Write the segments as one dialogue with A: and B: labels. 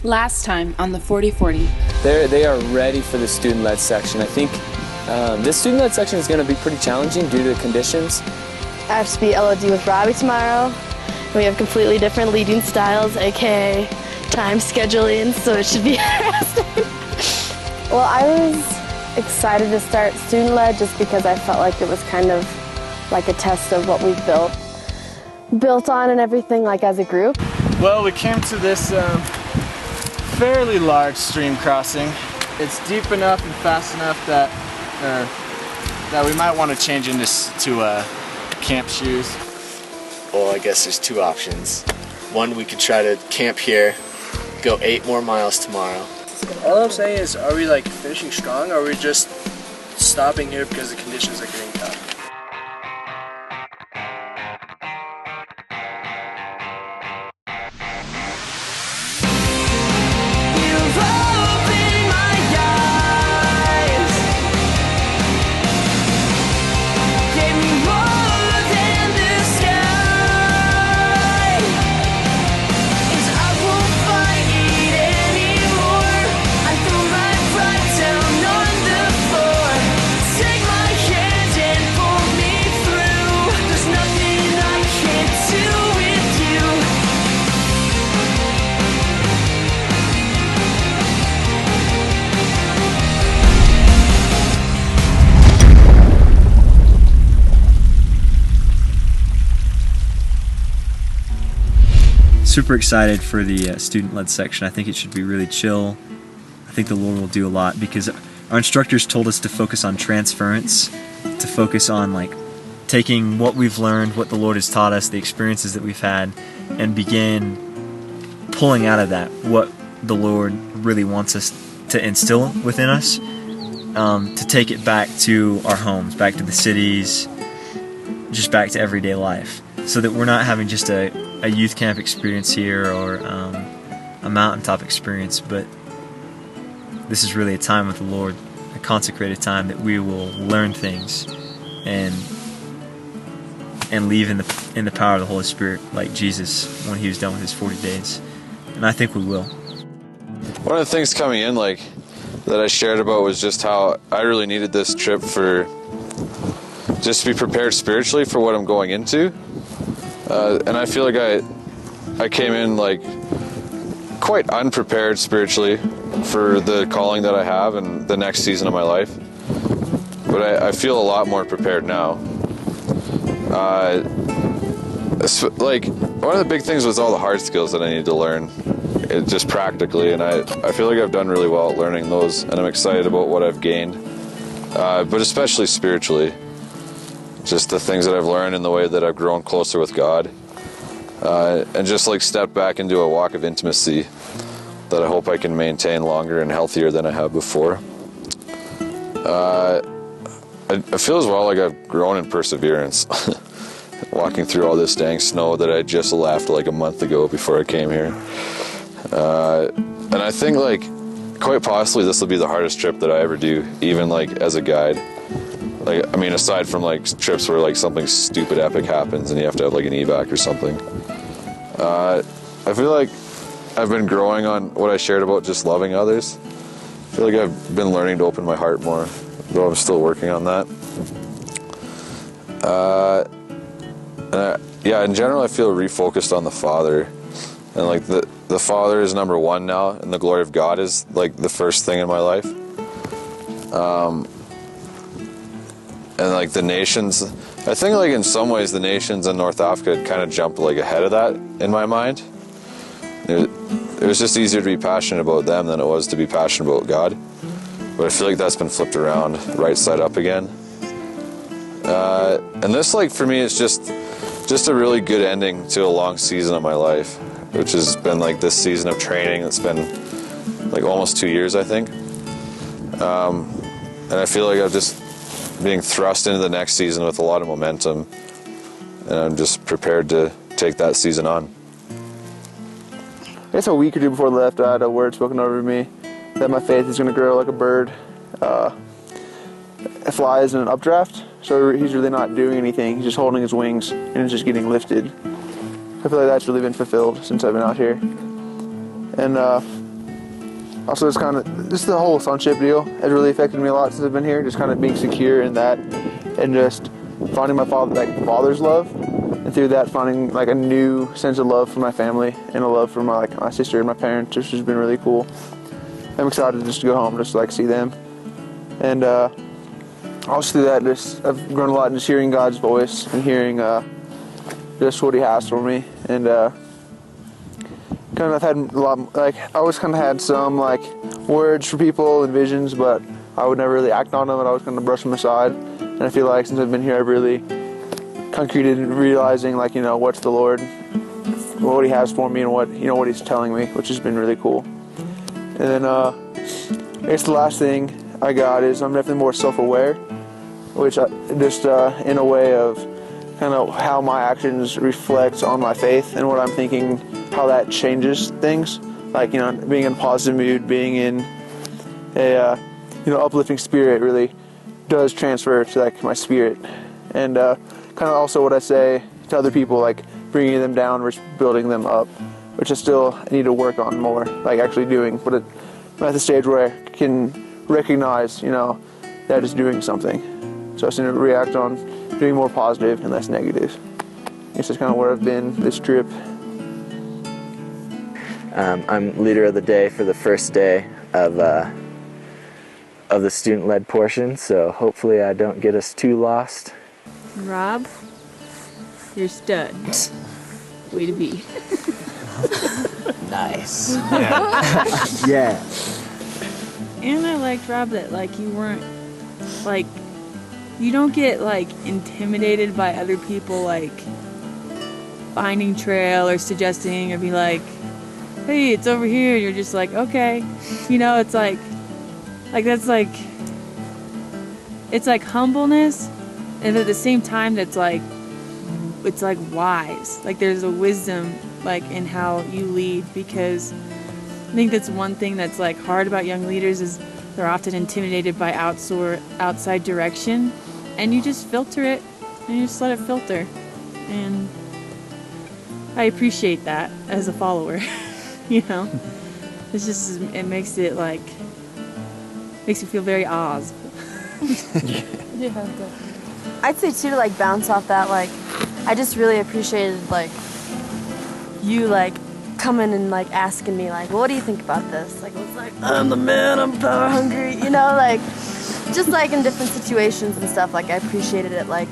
A: Last time on the 40/40.
B: They are ready for the student-led section. I think this student-led section is going to be pretty challenging due to the conditions.
C: I have to be LOD with Robbie tomorrow. We have completely different leading styles, aka time scheduling, so it should be interesting. Well, I was excited to start student-led just because I felt like it was kind of like a test of what we've built on and everything, like as a group.
D: Well, we came to this fairly large stream crossing. It's deep enough and fast enough that we might want to change into camp shoes.
E: Well, I guess there's two options. One, we could try to camp here, go 8 more miles tomorrow.
F: All I'm saying is, are we like finishing strong, or are we just stopping here because the conditions are getting tough?
G: Super excited for the student-led section. I think it should be really chill. I think the Lord will do a lot because our instructors told us to focus on transference, to focus on like taking what we've learned, what the Lord has taught us, the experiences that we've had, and begin pulling out of that what the Lord really wants us to instill within us, to take it back to our homes, back to the cities, just back to everyday life, so that we're not having just a youth camp experience here or a mountaintop experience, but this is really a time with the Lord, a consecrated time that we will learn things and leave in the power of the Holy Spirit, like Jesus when he was done with his 40 days. And I think we will.
H: One of the things coming in that I shared about was just how I really needed this trip for just to be prepared spiritually for what I'm going into. And I feel like I came in quite unprepared spiritually for the calling that I have and the next season of my life. But I feel a lot more prepared now. One of the big things was all the hard skills that I needed to learn, just practically, and I feel like I've done really well at learning those, and I'm excited about what I've gained, but especially spiritually. Just the things that I've learned and the way that I've grown closer with God, and just step back into a walk of intimacy that I hope I can maintain longer and healthier than I have before. I feel as well like I've grown in perseverance, walking through all this dang snow that I just left a month ago before I came here. And I think quite possibly this will be the hardest trip that I ever do, even as a guide. I mean, aside from trips where something stupid epic happens and you have to have an evac or something. I feel like I've been growing on what I shared about just loving others. I feel like I've been learning to open my heart more, though I'm still working on that. Yeah, in general I feel refocused on the Father. And the Father is number one now, and the glory of God is the first thing in my life. And the nations, I think in some ways the nations in North Africa had kind of jumped ahead of that in my mind. It was just easier to be passionate about them than it was to be passionate about God. But I feel like that's been flipped around, right side up again. And this for me is just a really good ending to a long season of my life, which has been this season of training that's been almost 2 years, I think. And I feel like I'm just being thrust into the next season with a lot of momentum, and I'm just prepared to take that season on.
I: I guess a week or two before I left, I had a word spoken over me that my faith is going to grow like a bird. It flies in an updraft, so he's really not doing anything. He's just holding his wings, and it's just getting lifted. I feel like that's really been fulfilled since I've been out here. And Also, just the whole sonship deal has really affected me a lot since I've been here. Just kind of being secure in that, and just finding my father's love, and through that finding like a new sense of love for my family and a love for my sister and my parents, which has been really cool. I'm excited just to go home, just to like see them, and also through that, just I've grown a lot in just hearing God's voice and hearing just what He has for me, and kind of I've had a lot, like I always kind of had some like words for people and visions, but I would never really act on them, and I was kind of brush them aside. And I feel like since I've been here, I've really concreted and realizing like, what's the Lord, what He has for me, and what He's telling me, which has been really cool. And then I guess the last thing I got is I'm definitely more self-aware, which just in a way of kind of how my actions reflect on my faith and what I'm thinking, how that changes things. Like, being in a positive mood, being in a uplifting spirit really does transfer to like my spirit. And kind of also what I say to other people, like bringing them down versus building them up, which I still need to work on more, like actually doing. But I'm at the stage where I can recognize, that is doing something. So I just need to react on doing more positive and less negative. I guess that's kind of where I've been this trip.
E: I'm leader of the day for the first day of the student-led portion, so hopefully I don't get us too lost.
J: Rob, you're stud. Way to be.
E: Nice.
G: Yeah.
J: And I liked, Rob, that like you weren't like, you don't get like intimidated by other people like finding trail or suggesting or be like, hey, it's over here, and you're just like, okay. It's like that's like, it's like humbleness, and at the same time that's like, it's like wise. Like there's a wisdom like in how you lead, because I think that's one thing that's like hard about young leaders is they're often intimidated by outside direction, and you just filter it and you just let it filter. And I appreciate that as a follower. It's just, it makes it like, makes you feel very Oz.
C: I'd say too, to like bounce off that, like I just really appreciated like you like coming and like asking me like, well, what do you think about this? Like it was like, I'm the man, I'm power hungry, like just like in different situations and stuff. Like I appreciated it, like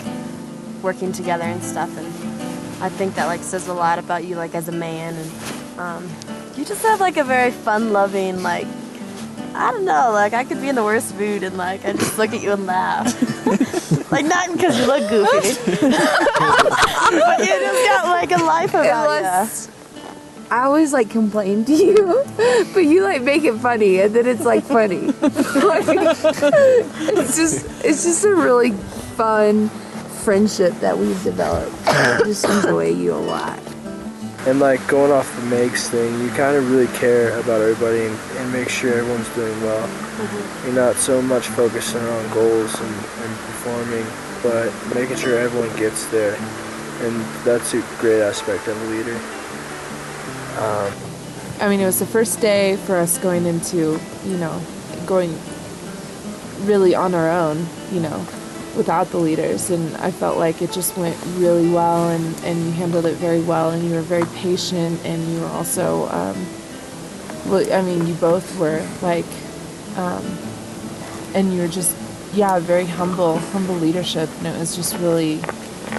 C: working together and stuff, and I think that like says a lot about you like as a man. And you just have like a very fun-loving, like, I don't know, like I could be in the worst mood and like I just look at you and laugh. Like not because you look goofy, but you just got like a life about you.
K: I always like complain to you, but you like make it funny, and then it's like funny. Like, it's just a really fun friendship that we've developed. I just enjoy you a lot.
F: And like going off the Meg's thing, you kind of really care about everybody and make sure everyone's doing well. Mm-hmm. You're not so much focusing on goals and performing, but making sure everyone gets there. And that's a great aspect of a leader.
K: It was the first day for us going into, going really on our own, without the leaders, and I felt like it just went really well, and you handled it very well, and you were very patient, and you were also, you both were like, and you were just, very humble leadership, and it was just really,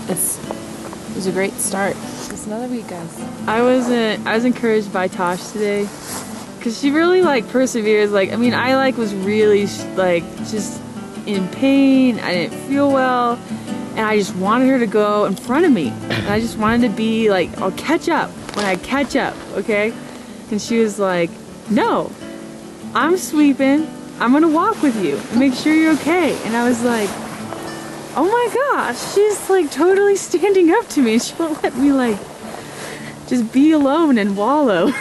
K: it was a great start. It's another week, guys.
J: I was encouraged by Tosh today, because she really like perseveres. Like, I was really like just in pain. I didn't feel well, and I just wanted her to go in front of me, and I just wanted to be like, I'll catch up when I catch up, okay? And she was like, no, I'm sweeping, I'm gonna walk with you and make sure you're okay. And I was like, oh my gosh, she's like totally standing up to me. She won't let me like just be alone and wallow.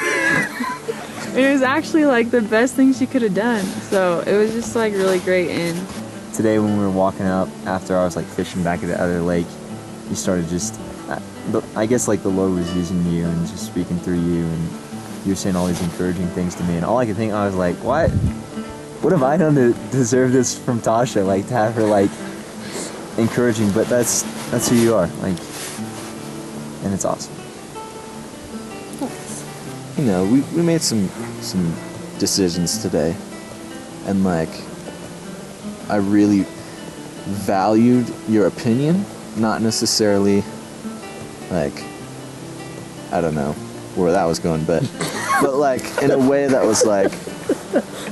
J: It was actually like the best thing she could have done. So it was just like really great. And
G: today when we were walking up after I was like fishing back at the other lake, you started just, I guess like the Lord was using you and just speaking through you, and you were saying all these encouraging things to me, and all I could think, I was like, what have I done to deserve this from Tasha? Like, to have her, like, encouraging, but that's who you are, like, and it's awesome.
E: You know, we made some decisions today, and like, I really valued your opinion, not necessarily, like, I don't know where that was going, but like in a way that was like,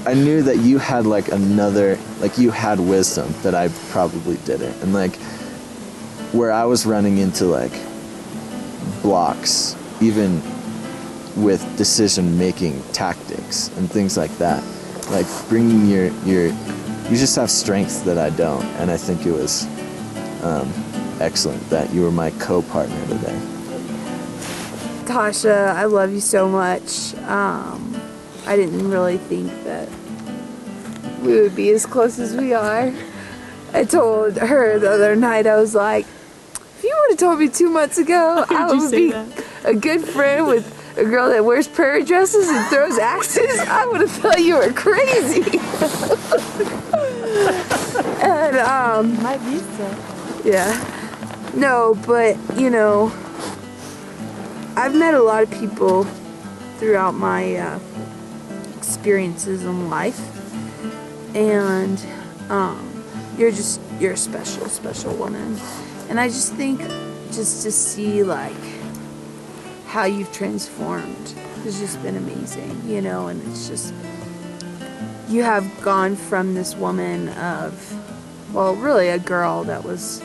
E: I knew that you had like you had wisdom that I probably didn't, and like where I was running into like blocks, even with decision-making tactics and things like that, like bringing you just have strengths that I don't, and I think it was excellent that you were my co-partner today.
L: Tasha, I love you so much. I didn't really think that we would be as close as we are. I told her the other night, I was like, if you would have told me 2 months ago, I would be a good friend with a girl that wears prairie dresses and throws axes, I would have thought you were crazy. And
K: might be so.
L: yeah, no, but you know, I've met a lot of people throughout my experiences in life, and you're a special woman, and I just think just to see like how you've transformed has just been amazing, you know, and it's just, you have gone from this woman of, well, really a girl that was,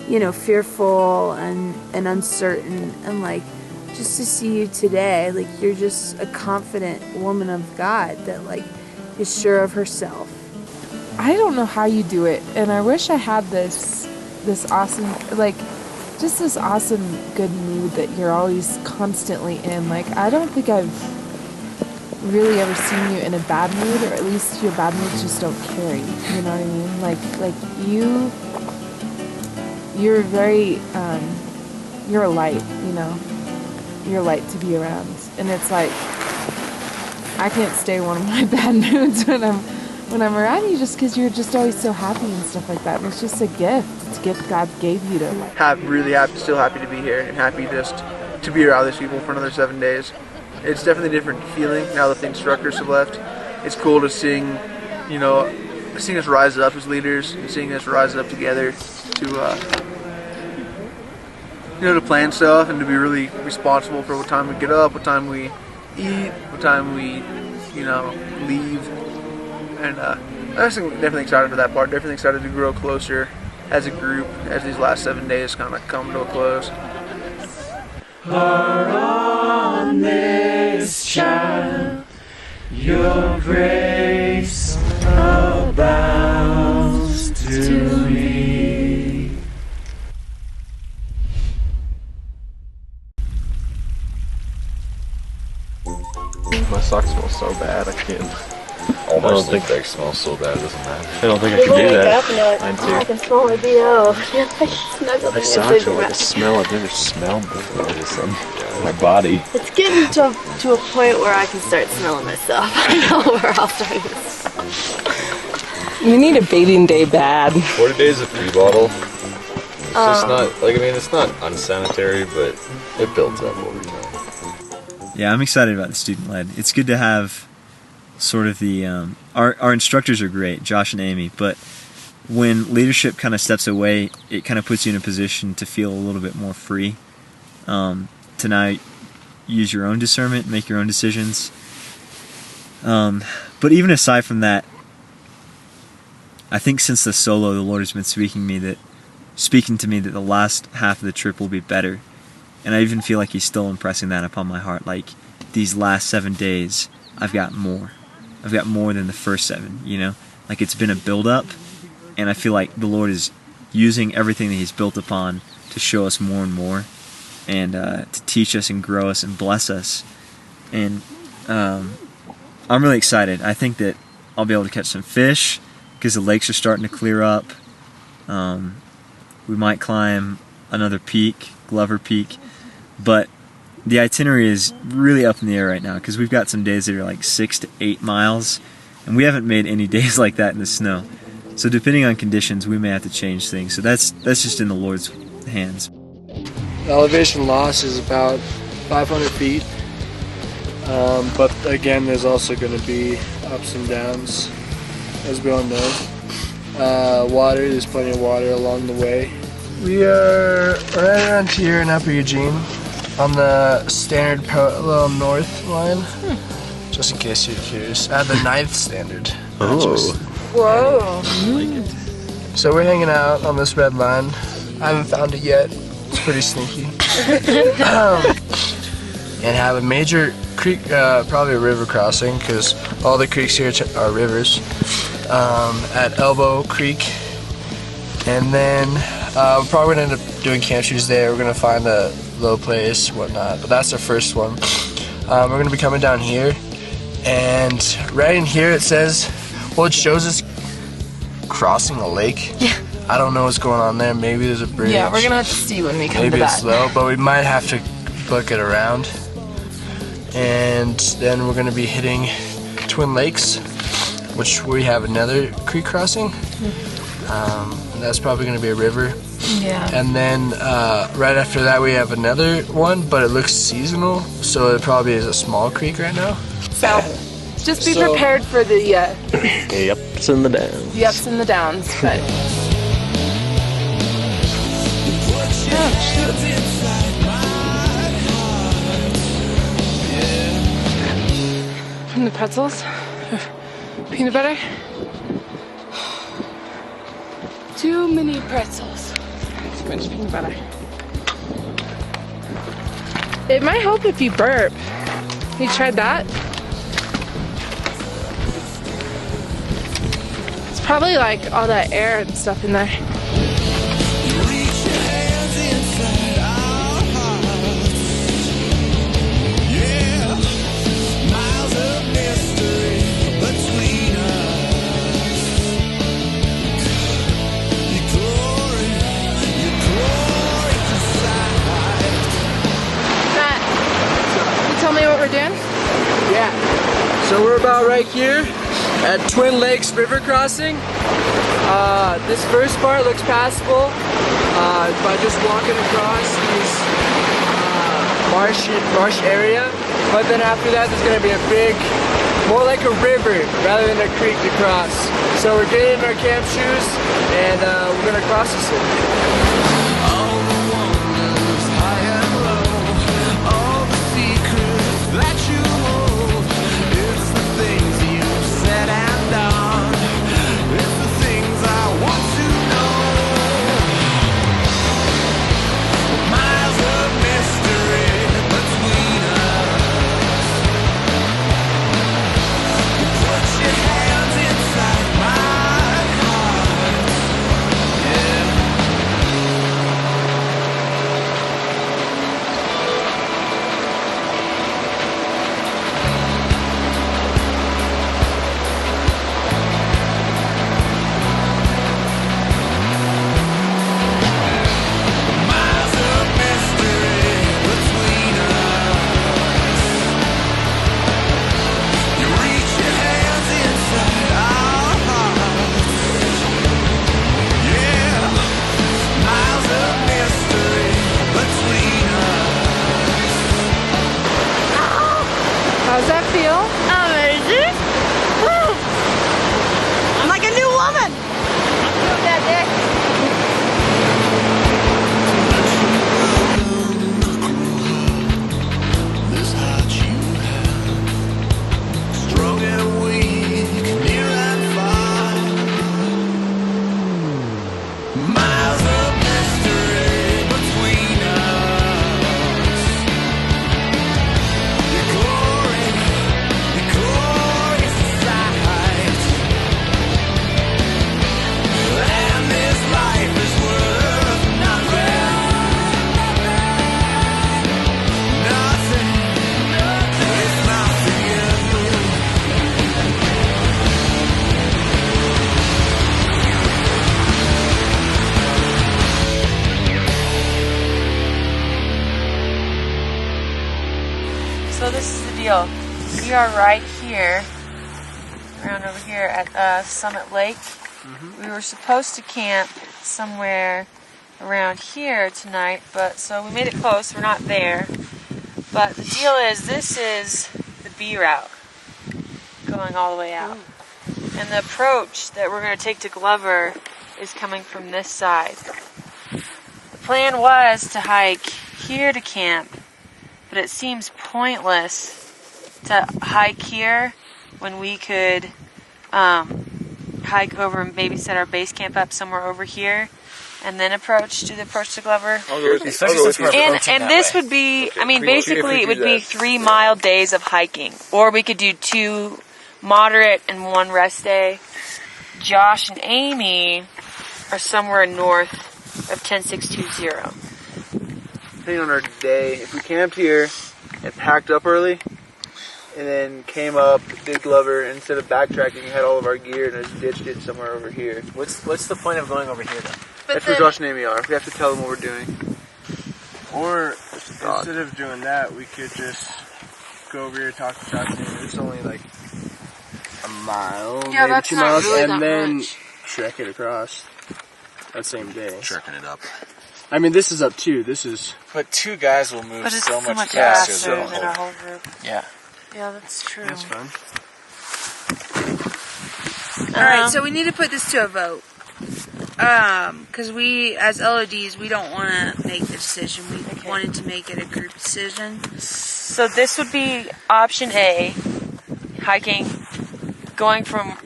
L: you know, fearful and uncertain, and like, just to see you today, like, you're just a confident woman of God that like is sure of herself.
K: I don't know how you do it, and I wish I had this awesome, like, just this awesome good mood that you're always constantly in. Like, I don't think I've really ever seen you in a bad mood, or at least your bad moods just don't carry, you know what I mean? Like you're very, you're a light, you know? You're a light to be around. And it's like, I can't stay in one of my bad moods when I'm around you, just because you're just always so happy and stuff like that. And it's just a gift. It's a gift God gave you to.
I: Really happy, still happy to be here, and happy just to be around these people for another 7 days. It's definitely a different feeling now that the instructors have left. It's cool to seeing us rise up as leaders, and seeing us rise up together to to plan stuff and to be really responsible for what time we get up, what time we eat, what time we leave. And I'm definitely excited for that part. Definitely excited to grow closer as a group as these last 7 days kind of come to a close.
M: On this child, your grace abounds to me.
N: My socks smell so bad, I can't.
H: All my sleep bags smell so bad, it doesn't matter.
N: I don't think I can do that.
C: Mine too. I can smell my BO.
N: My socks are like a smell I've never smelled before. It's on my body.
C: It's getting to a point where I can start smelling myself. I know we're all starting to smell.
O: You need a bathing day bad.
H: 40 days of pee bottle. It's just not, like, I mean, it's not unsanitary, but it builds up over time.
G: Yeah, I'm excited about the student-led. It's good to have sort of the, our instructors are great, Josh and Amy, but when leadership kind of steps away, it kind of puts you in a position to feel a little bit more free. To now use your own discernment, make your own decisions. But even aside from that, I think since the solo, the Lord has been speaking to me that the last half of the trip will be better. And I even feel like He's still impressing that upon my heart. Like, these last 7 days, I've got more. I've got more than the first 7, you know? Like, it's been a build-up, and I feel like the Lord is using everything that He's built upon to show us more and more, and to teach us and grow us and bless us. And I'm really excited. I think that I'll be able to catch some fish, because the lakes are starting to clear up. We might climb another peak, Glover Peak, but the itinerary is really up in the air right now because we've got some days that are like 6 to 8 miles, and we haven't made any days like that in the snow. So depending on conditions, we may have to change things. So that's just in the Lord's hands.
F: The elevation loss is about 500 feet, but again, there's also going to be ups and downs, as we all know. Water, there's plenty of water along the way. We are right around here in Upper Eugene, on the standard parallel north line, just in case you're curious, at the 9th standard.
N: Oh.
K: Whoa.
F: So we're hanging out on this red line. I haven't found it yet. It's pretty sneaky. And have a major creek, probably a river crossing, because all the creeks here are rivers, at Elbow Creek. And then we're probably going to end up doing camp shoes there. We're going to find a low place, whatnot, but that's our first one. We're going to be coming down here, and right in here it says, well, it shows us crossing a lake.
K: Yeah.
F: I don't know what's going on there. Maybe there's a bridge.
K: Yeah, we're gonna have to see when we come to that.
F: Maybe it's low, but we might have to book it around. And then we're gonna be hitting Twin Lakes, which we have another creek crossing. And that's probably gonna be a river.
K: Yeah.
F: And then right after that we have another one, but it looks seasonal, so it probably is a small creek right now.
K: So just be prepared for the
N: ups and the downs.
K: the ups and the downs, but. And the pretzels, peanut butter. Too many pretzels. Too much peanut butter. It might help if you burp. You tried that? It's probably like all that air and stuff in there.
F: Yeah. So we're about right here at Twin Lakes River crossing. This first part looks passable by just walking across this marsh area. But then after that, there's gonna be a big, more like a river rather than a creek to cross. So we're getting in our camp shoes and we're gonna cross this thing.
C: How's that feel? Amazing. Woo! I'm like a new woman. I'm that
M: This heart you have, strong and weak, near and far, miles of mystery between us. Your glory,
J: So this is the deal. We are right here, around over here at Summit Lake. We were supposed to camp somewhere around here tonight, but so we made it close. We're not there. But the deal is, this is the B route going all the way out. And the approach that we're going to take to Glover is coming from this side. The plan was to hike here to camp, but it seems pointless to hike here when we could hike over and maybe set our base camp up somewhere over here and then do the approach to Glover. And this would be, I mean, basically it would be 3 mile days of hiking. Or we could do 2 moderate and 1 rest day. Josh and Amy are somewhere north of 10620.
I: Depending on our day, if we camped here and packed up early, and then came up, did Glover, and instead of backtracking, had all of our gear and just ditched it somewhere over here.
E: What's the point of going over here, though?
I: That's where Josh and Amy are. We have to tell them what we're doing.
F: Or instead of doing that, we could just go over here, talk to Josh and Amy. It's only like a mile, maybe 2 miles, and then trek it across that same day.
N: Trekking it up.
F: I mean, this is up too. This is.
D: But 2 guys will move so much
J: faster than our whole group.
D: Yeah.
J: Yeah, that's true.
F: That's fun.
L: Alright, so we need to put this to a vote. Because we, as LODs, we don't want to make the decision. We wanted to make it a group decision.
J: So this would be option A, hiking, going from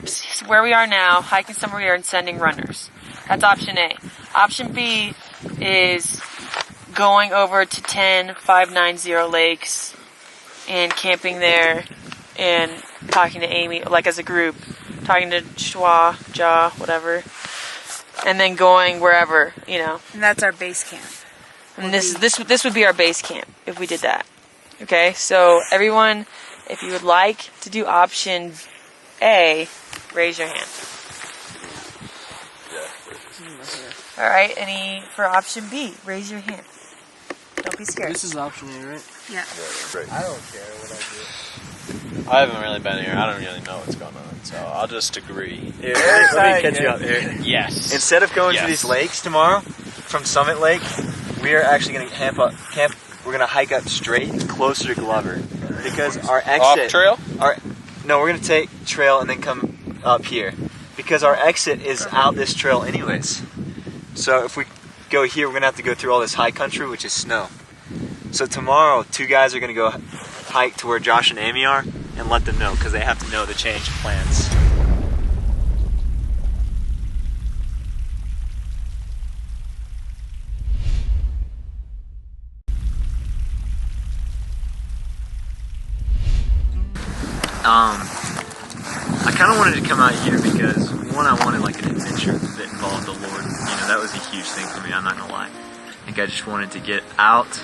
J: where we are now, hiking somewhere here and sending runners. That's option A. Option B is going over to 10590 Lakes and camping there and talking to Amy, like as a group, talking to Ja, whatever, and then going wherever, you know.
L: And that's our base camp.
J: And this would be our base camp if we did that. Okay, so everyone, if you would like to do option A, raise your hand. All right, any for option B, raise your hand. Don't be scared.
F: This is option A, right?
L: Yeah.
F: I don't care what I do.
N: I haven't really been here. I don't really know what's going on, so I'll just agree.
G: Here, let me catch you up here.
N: Yes.
G: Instead of going to these lakes tomorrow, from Summit Lake, we are actually going to camp. We're going to hike up straight, closer to Glover, because our exit.
N: Off trail?
G: No, we're going to take trail and then come up here, because our exit is out this trail anyways. So if we go here, we're going to have to go through all this high country, which is snow. So tomorrow, 2 guys are going to go hike to where Josh and Amy are and let them know, because they have to know the change of plans. I kind of wanted to come out here because, one, I wanted like an adventure that involved the Lord. You know, that was a huge thing for me, I'm not going to lie. I think I just wanted to get out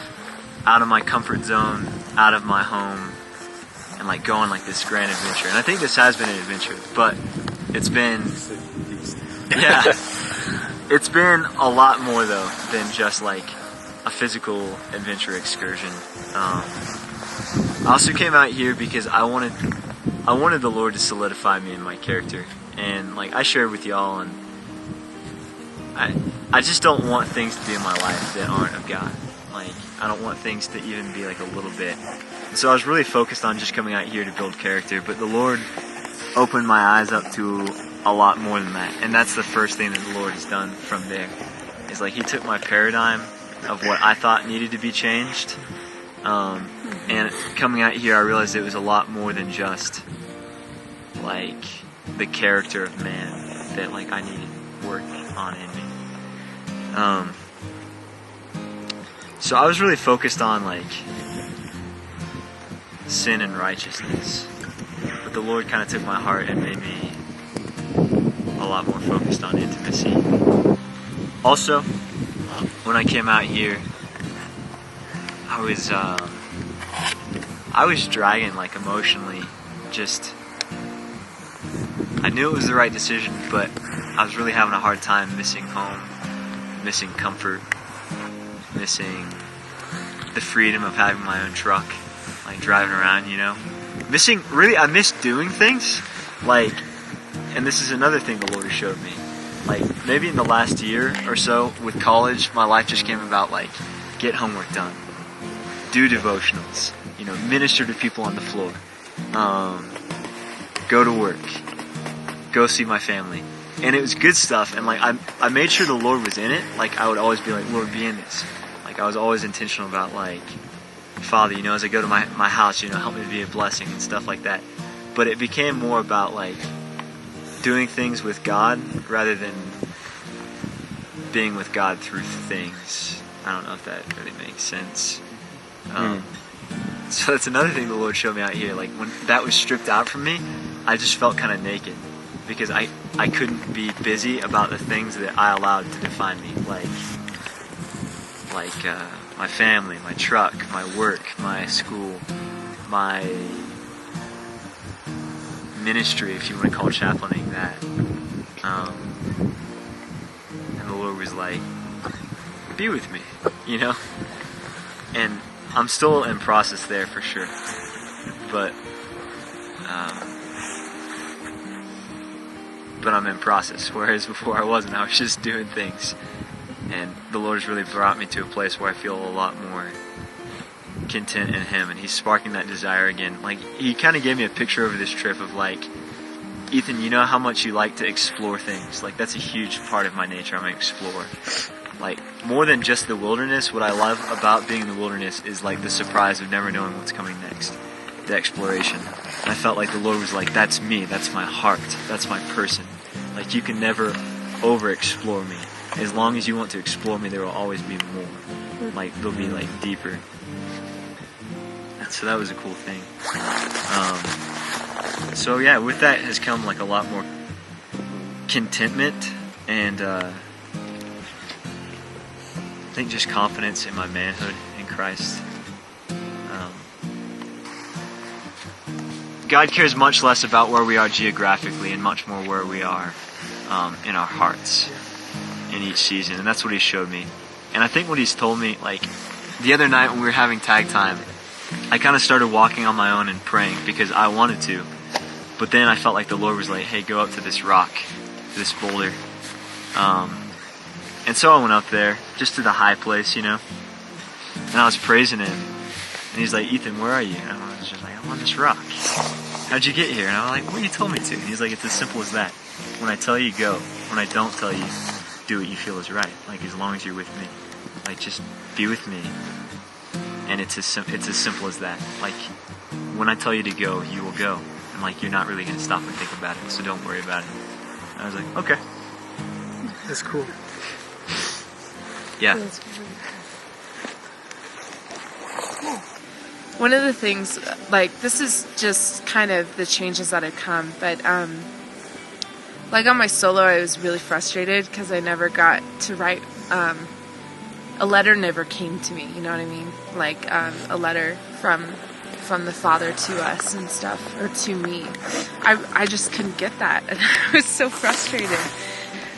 G: of my comfort zone, out of my home, and like go on like this grand adventure. And I think this has been an adventure, but it's been, it's been a lot more though than just like a physical adventure excursion. I also came out here because I wanted the Lord to solidify me in my character, and like I shared with y'all, and I just don't want things to be in my life that aren't of God. Like, I don't want things to even be like a little bit. And so I was really focused on just coming out here to build character, but the Lord opened my eyes up to a lot more than that. And that's the first thing that the Lord has done from there. Is like He took my paradigm of what I thought needed to be changed. And coming out here, I realized it was a lot more than just like the character of man that like I needed work on in me. So I was really focused on like sin and righteousness, but the Lord kind of took my heart and made me a lot more focused on intimacy. Also, when I came out here, I was dragging like emotionally. Just I knew it was the right decision, but I was really having a hard time missing home, missing comfort, missing the freedom of having my own truck. like driving around, you know. I miss doing things, like, and this is another thing the Lord has showed me. Like, maybe in the last year or so with college, my life just came about like, get homework done, do devotionals, you know, minister to people on the floor, go to work, go see my family. And it was good stuff, and like I made sure the Lord was in it. Like, I would always be like, Lord, be in this. Like, I was always intentional about like, Father, you know, as I go to my house, you know, help me to be a blessing and stuff like that. But it became more about like doing things with God rather than being with God through things. I don't know if that really makes sense. So that's another thing the Lord showed me out here. Like, when that was stripped out from me, I just felt kind of naked, because I couldn't be busy about the things that I allowed to define me, like my family, my truck, my work, my school, my ministry, if you want to call chaplaining that. And the Lord was like, be with me, you know? And I'm still in process there for sure. But I'm in process, whereas before I wasn't. I was just doing things. And the Lord's really brought me to a place where I feel a lot more content in Him, and He's sparking that desire again. Like, He kind of gave me a picture over this trip of like, Ethan, you know how much you like to explore things. Like, that's a huge part of my nature. I'm an explorer. Like, more than just the wilderness, what I love about being in the wilderness is like the surprise of never knowing what's coming next. The exploration. And I felt like the Lord was like, that's me, that's my heart, that's my person. Like, you can never over-explore me. As long as you want to explore me, there will always be more. Like, there'll be like deeper. And so that was a cool thing. So yeah, with that has come like a lot more contentment and I think just confidence in my manhood in Christ. God cares much less about where we are geographically and much more where we are in our hearts in each season, and that's what He showed me. And I think what He's told me, like the other night when we were having tag time, I kind of started walking on my own and praying because I wanted to, but then I felt like the Lord was like, hey, go up to this rock, this boulder. And so I went up there, just to the high place, you know, and I was praising Him, and He's like, Ethan, where are you? And I was just like, I'm on this rock. How'd you get here? And I was like, well, you told me to. And He's like, it's as simple as that. When I tell you, go. When I don't tell you, do what you feel is right. Like, as long as you're with me. Like, just be with me. And it's as simple as that. Like, when I tell you to go, you will go. And like, you're not really going to stop and think about it, so don't worry about it. And I was like, okay.
F: That's cool.
G: Yeah.
K: One of the things, like, this is just kind of the changes that have come, but like on my solo, I was really frustrated because I never got to write, a letter never came to me, you know what I mean? Like, a letter from the Father to us and stuff, or to me. I just couldn't get that, and I was so frustrated.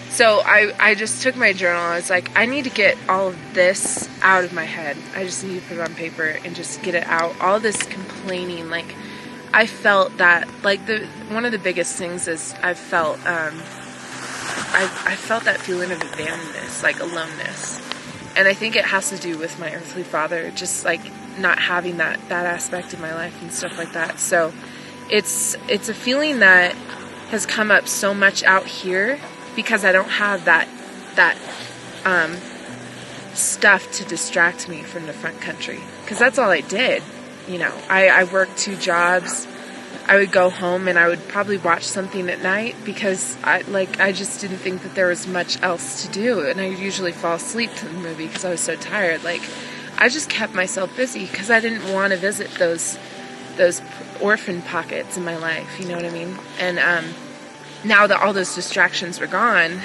K: So I just took my journal. I was like, I need to get all of this out of my head. I just need to put it on paper and just get it out. All this complaining, like, I felt that, like, one of the biggest things is I felt that feeling of abandonedness, like aloneness. And I think it has to do with my earthly father, just like not having that aspect of my life and stuff like that. So it's a feeling that has come up so much out here because I don't have that stuff to distract me from the front country. Because that's all I did. You know, I worked 2 jobs. I would go home and I would probably watch something at night because I just didn't think that there was much else to do, and I usually fall asleep to the movie because I was so tired. Like, I just kept myself busy because I didn't want to visit those orphan pockets in my life, you know what I mean? And now that all those distractions were gone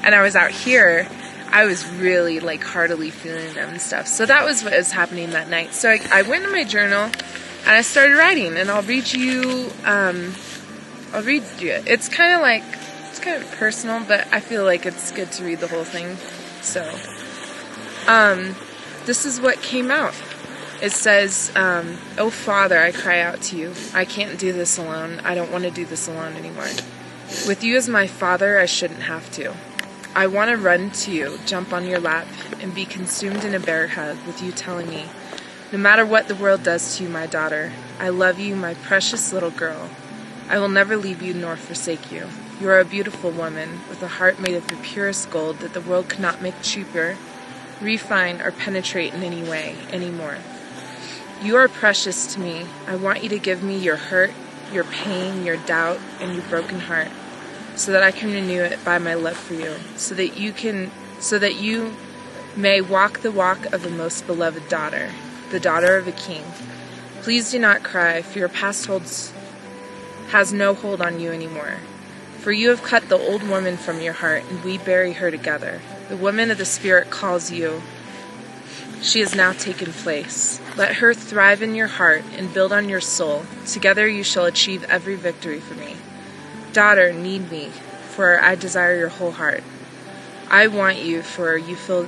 K: and I was out here, I was really like heartily feeling them and stuff. So that was what was happening that night. So I went in my journal and I started writing, and I'll read you it. It's kind of personal, but I feel like it's good to read the whole thing. So, this is what came out. It says, "Oh Father, I cry out to you. I can't do this alone. I don't want to do this alone anymore. With you as my Father, I shouldn't have to. I want to run to you, jump on your lap, and be consumed in a bear hug with you telling me, no matter what the world does to you, my daughter, I love you, my precious little girl. I will never leave you nor forsake you. You are a beautiful woman with a heart made of the purest gold that the world could not make cheaper, refine, or penetrate in any way anymore. You are precious to me. I want you to give me your hurt, your pain, your doubt, and your broken heart, so that I can renew it by my love for you, so that you may walk the walk of a most beloved daughter, the daughter of a king. Please do not cry, for your past has no hold on you anymore. For you have cut the old woman from your heart, and we bury her together. The woman of the Spirit calls you. She has now taken place. Let her thrive in your heart and build on your soul. Together you shall achieve every victory for me. Daughter, need me, for I desire your whole heart. I want you, for you fill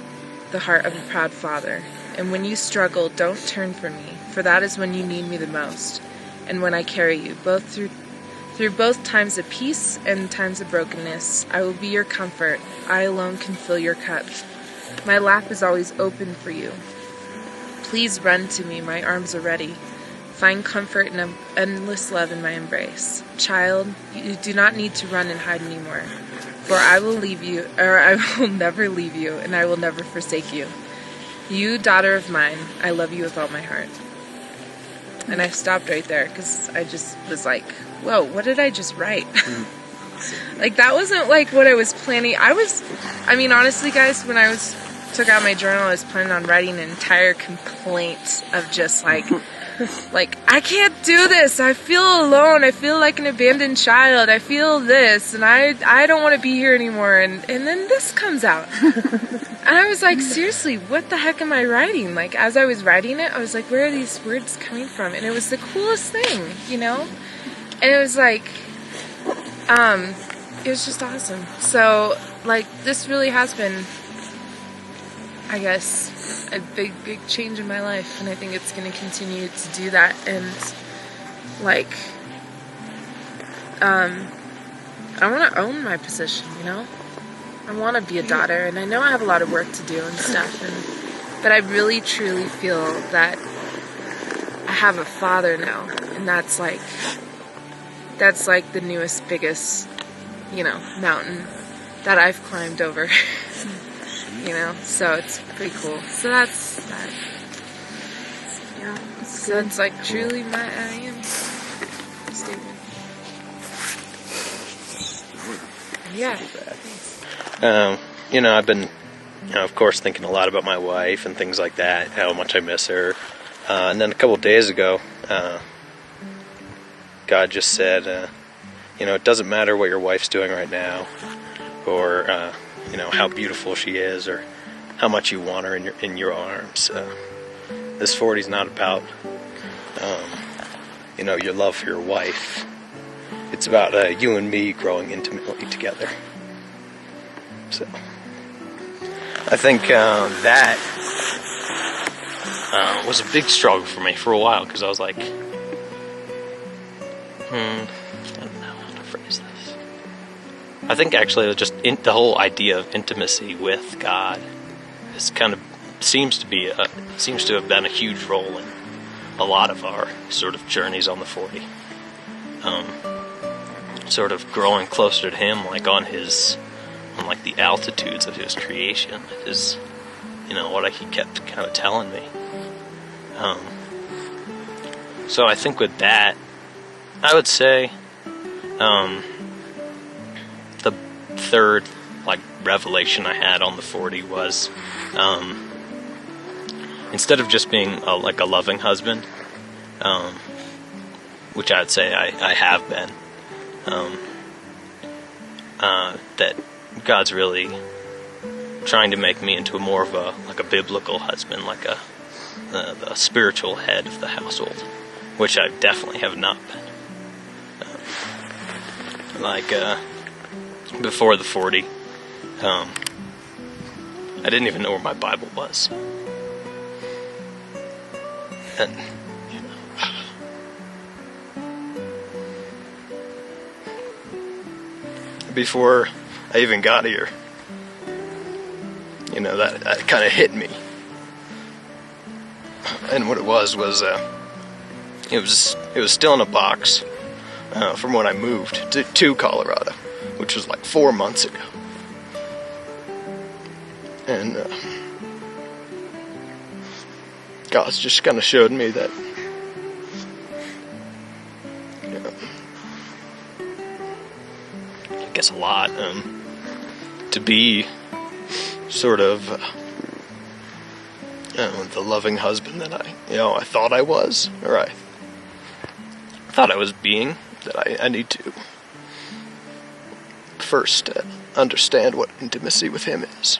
K: the heart of a proud father. And when you struggle, don't turn from me, for that is when you need me the most, and when I carry you, both through both times of peace and times of brokenness. I will be your comfort. I alone can fill your cup. My lap is always open for you. Please run to me, my arms are ready. Find comfort and endless love in my embrace. Child, you do not need to run and hide anymore, for I will never leave you, and I will never forsake you. You, daughter of mine, I love you with all my heart." And I stopped right there, because I just was like, whoa, what did I just write? Like, that wasn't like what I was planning. Honestly, guys, when I took out my journal, I was planning on writing an entire complaint of just like, I can't do this. I feel alone. I feel like an abandoned child. I feel this, and I don't want to be here anymore. And then this comes out. And I was like, seriously, what the heck am I writing? Like, as I was writing it, I was like, where are these words coming from? And it was the coolest thing, you know? And it was like, it was just awesome. So, like, this really has been, I guess, a big, big change in my life. And I think it's going to continue to do that. And, like, I want to own my position, you know? I want to be a daughter, and I know I have a lot of work to do and stuff, but I really, truly feel that I have a father now, and that's like the newest, biggest, mountain that I've climbed over, so it's pretty cool. So that's that. Yeah. So it's like truly my I am statement. Yeah.
N: I've been, of course, thinking a lot about my wife and things like that, how much I miss her. And then a couple of days ago, God just said, it doesn't matter what your wife's doing right now, or, how beautiful she is, or how much you want her in your arms. This 40's not about, your love for your wife. It's about you and me growing intimately together. So, I think that was a big struggle for me for a while, because I was like, I don't know how to phrase this. I think actually just the whole idea of intimacy with God is seems to have been a huge role in a lot of our sort of journeys on the 40. Sort of growing closer to Him, like on the altitudes of His creation is, what He kept kind of telling me. So I think with that, I would say, the third, revelation I had on the 40 was, instead of just being a loving husband, which I would say I have been, that God's really trying to make me into more of a biblical husband, the spiritual head of the household, which I definitely have not been. Before the 40, I didn't even know where my Bible was. And before I even got here, that kind of hit me. And what it was it was still in a box from when I moved to Colorado, which was like 4 months ago. And God's just kind of showed me that I guess a lot to be sort of the loving husband that I thought I was, or I thought I was being, that I need to first understand what intimacy with him is.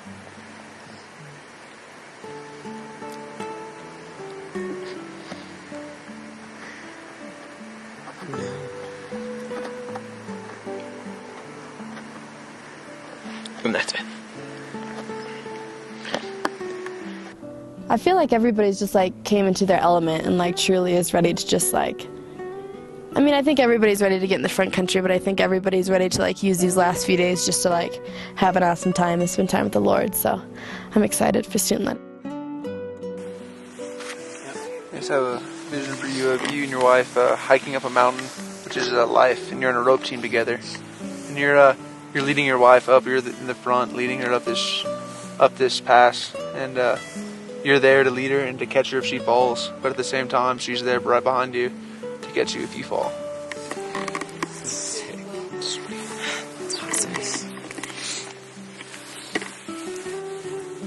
N: And that's it.
C: I feel like everybody's just like came into their element and like truly is ready to just like, I think everybody's ready to get in the front country, but I think everybody's ready to like use these last few days just to like have an awesome time and spend time with the Lord. So I'm excited for Student Led.
I: I just have a vision for you of you and your wife hiking up a mountain, which is life, and you're on a rope team together, and you're leading your wife up. You're in the front, leading her up this pass, and you're there to lead her and to catch her if she falls. But at the same time, she's there right behind you to catch you if you fall.
A: That's awesome.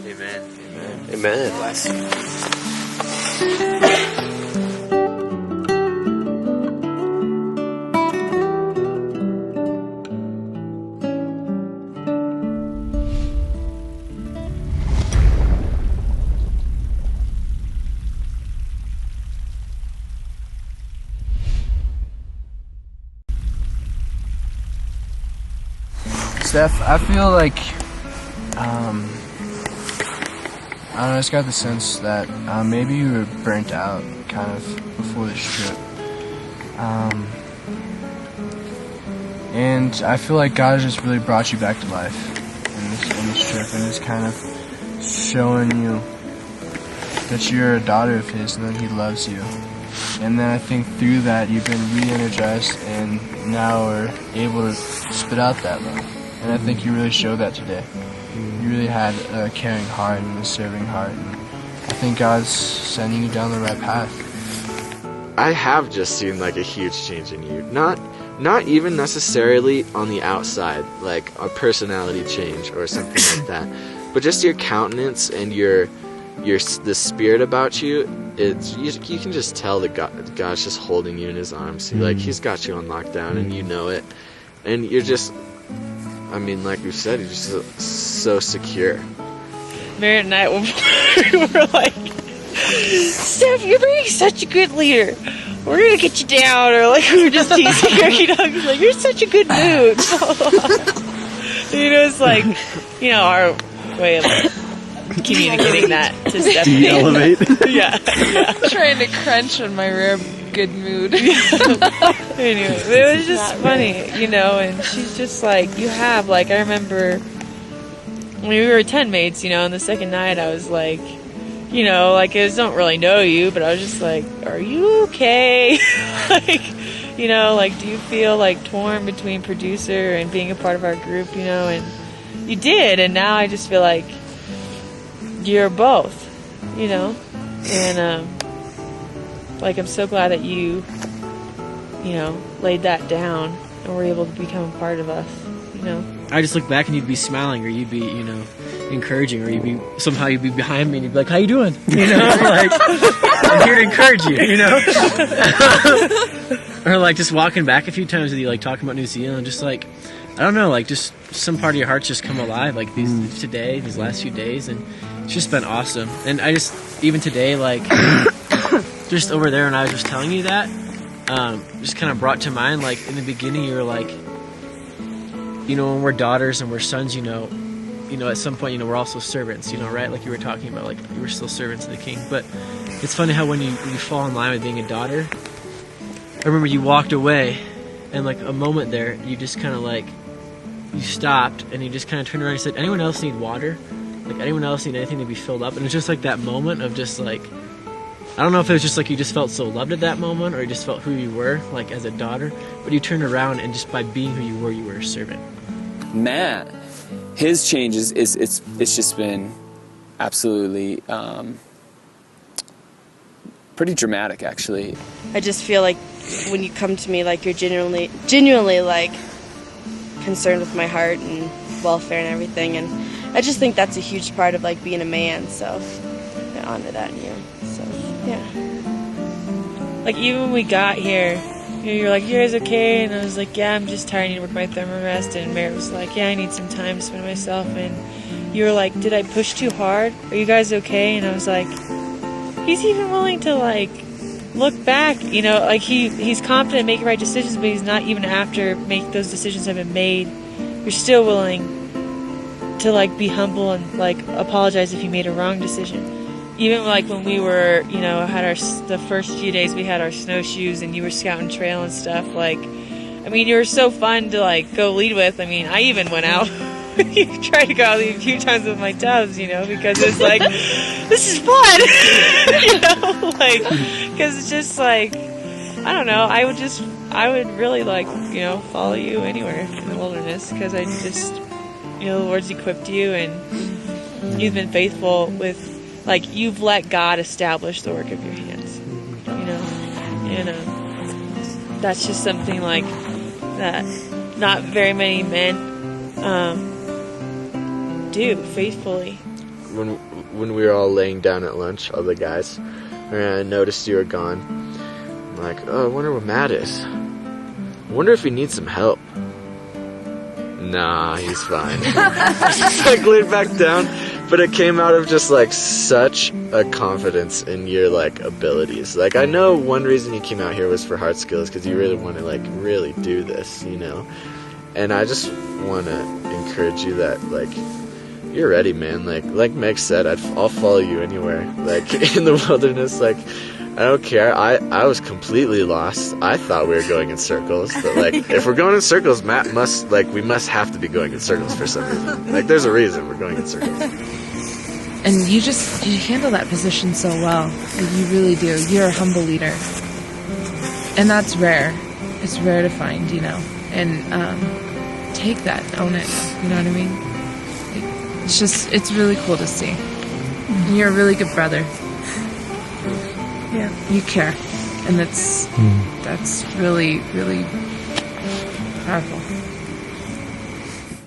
E: Amen. Amen.
N: Amen.
E: Bless you.
F: Steph, I feel like, I don't know, I just got the sense that maybe you were burnt out kind of before this trip. And I feel like God has just really brought you back to life in this trip, and is kind of showing you that you're a daughter of His and that He loves you. And then I think through that you've been re-energized and now are able to spit out that love. And I think you really showed that today. You really had a caring heart and a serving heart. And I think God's sending you down the right path.
E: I have just seen like a huge change in you. Not even necessarily on the outside, like a personality change or something like that, but just your countenance and the spirit about you. You can just tell that God's just holding you in His arms. He's got you on lockdown, and you know it. And you're just, like we said, you're just so secure.
J: Merritt and I were like, Steph, you're being such a good leader. We're gonna get you down, or like we were just teasing her. He's like, you're such a good mood. It's like, our way of communicating that to Stephanie.
G: De-elevate.
J: yeah.
K: Trying to crunch on my rib. Good mood.
J: Anyway, it was just funny, and she's just like, you have, like, I remember when we were tent mates, and the second night I was like, I just don't really know you, but I was just like, are you okay? Do you feel like torn between producer and being a part of our group, and you did, and now I just feel like you're both, and I'm so glad that you laid that down and were able to become a part of us,
P: I just look back and you'd be smiling, or you'd be, encouraging, or you'd be behind me and you'd be like, how you doing? Like, I'm here to encourage you, Or like just walking back a few times with you, like talking about New Zealand, just like, I don't know, like just some part of your heart's just come alive, like these last few days, and it's just been awesome. And I just, even today, like, just over there, and I was just telling you that, just kind of brought to mind, like, in the beginning, you were like, when we're daughters and we're sons, at some point, we're also servants, right? Like you were talking about, like, you were still servants of the King. But it's funny how when you fall in line with being a daughter, I remember you walked away, and like a moment there, you just kind of like, you stopped, and you just kind of turned around and said, anyone else need water? Like, anyone else need anything to be filled up? And it's just like that moment of just like, I don't know if it was just like you just felt so loved at that moment, or you just felt who you were, like as a daughter, but you turned around and just by being who you were a servant.
B: Matt, his changes, it's just been absolutely pretty dramatic, actually.
C: I just feel like when you come to me, like you're genuinely like concerned with my heart and welfare and everything, and I just think that's a huge part of like being a man. So I honor that in you. So yeah.
J: Like even when we got here, you were like, "You guys okay?" And I was like, "Yeah, I'm just tired. I need to work my thermarest." And Merritt was like, "Yeah, I need some time to spend myself." And you were like, "Did I push too hard? Are you guys okay?" And I was like, "He's even willing to like look back, you know, like he's confident in making right decisions, but he's not even after those decisions have been made. You're still willing to like be humble and like apologize if you made a wrong decision." Even like when we were, you know, the first few days we had our snowshoes and you were scouting trail and stuff, like, I mean, you were so fun to like go lead with. I mean, I even went out. You tried to go out a few times with my tubs, you know, because it's like, this is fun, you know, like, because it's just like, I don't know, I would really like, you know, follow you anywhere in the wilderness, because I just, you know, the Lord's equipped you and you've been faithful with, like, you've let God establish the work of your hands, you know, and that's just something like that not very many men do faithfully.
F: When we were all laying down at lunch, all the guys, and I noticed you were gone, I'm like, oh, I wonder where Matt is. I wonder if he needs some help. Nah, he's fine. Just like laid back down, but it came out of just like such a confidence in your like abilities. Like, I know one reason you came out here was for hard skills, because you really want to like really do this, you know. And I just want to encourage you that like, you're ready, man. Like Meg said, I'll follow you anywhere. Like in the wilderness, like I don't care. I was completely lost. I thought we were going in circles, but like if we're going in circles, we must have to be going in circles for some reason. Like there's a reason we're going in circles.
K: And you handle that position so well. You really do. You're a humble leader, and that's rare. It's rare to find, you know. And take that, own it. You know what I mean? It's really cool to see. And you're a really good brother. Yeah, you care, and that's really, really powerful.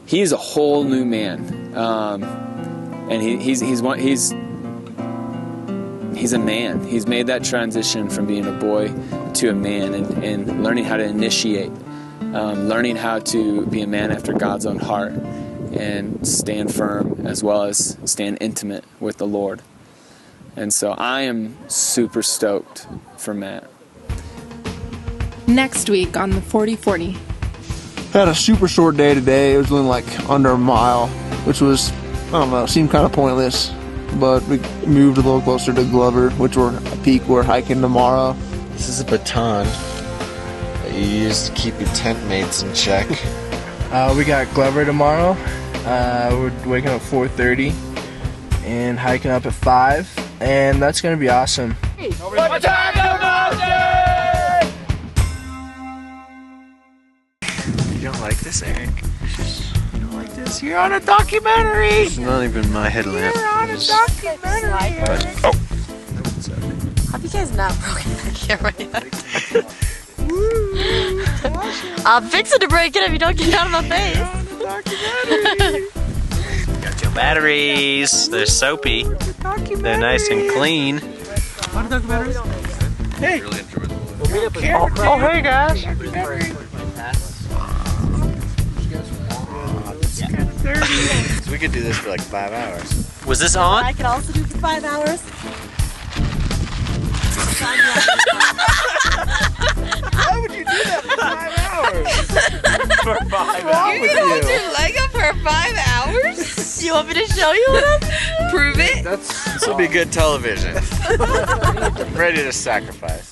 B: He is a whole new man, and he's a man. He's made that transition from being a boy to a man, and learning how to initiate, learning how to be a man after God's own heart, and stand firm as well as stand intimate with the Lord. And so I am super stoked for Matt.
Q: Next week on the 40/40.
I: Had a super short day today. It was only like under a mile, which was, I don't know, seemed kind of pointless. But we moved a little closer to Glover, which we're a peak we're hiking tomorrow.
F: This is a baton that you use to keep your tent mates in check.
R: We got Glover tomorrow. We're waking up at 4:30 and hiking up at 5. And that's going to be awesome.
M: What time the mountain?
F: You don't like this, Eric? You don't like this?
M: You're on a documentary.
F: It's not even my headlamp.
M: You're on a documentary.
F: Oh.
C: Have you guys not broken that camera yet? I'm fixing to break it if you don't get out of my face.
N: Got your batteries. They're soapy. They're nice and clean.
R: Hey.
M: Oh, hey guys.
F: So we could do this for like 5 hours.
N: Was this on?
S: I could also do for 5 hours.
M: Why would you do that for 5 hours?
N: For 5
M: hours.
S: You're gonna hold your leg up for 5 hours? You want me to show you what I'm Prove it.
D: This will be good television. I'm ready to sacrifice.